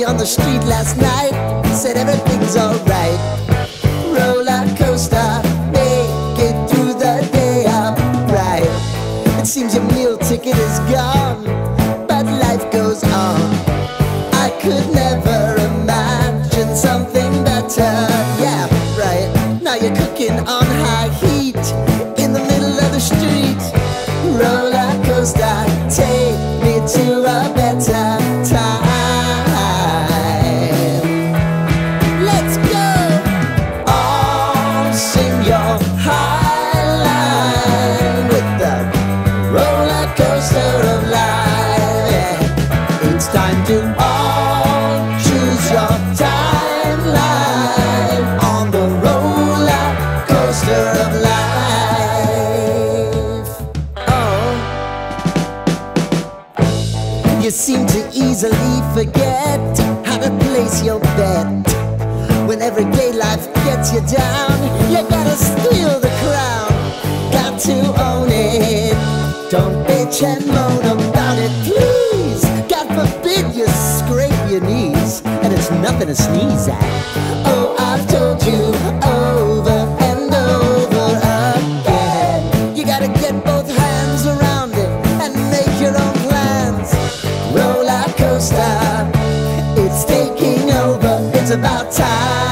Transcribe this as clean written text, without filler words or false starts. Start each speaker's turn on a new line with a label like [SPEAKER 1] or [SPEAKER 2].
[SPEAKER 1] on the street last night, said everything's alright. Roller coaster, make it through the day upright. It seems your meal ticket is gone, but life goes on. I could never imagine something better. Yeah, right. Now you're cooking on high heat in the middle of the street. Roller coaster, take me to a better time. Let's go! All sing your high line with the roller coaster of life. Yeah. It's time to all choose your timeline on the roller coaster of life. You seem to easily forget how to place your bet. When everyday life gets you down, you gotta steal the crown. Got to own it. Don't bitch and moan about it, please. God forbid you scrape your knees, and it's nothing to sneeze at. Oh, I've told you over and over again, you gotta get both hands around it and make your own plans. Roller coaster, it's taking over, it's about time.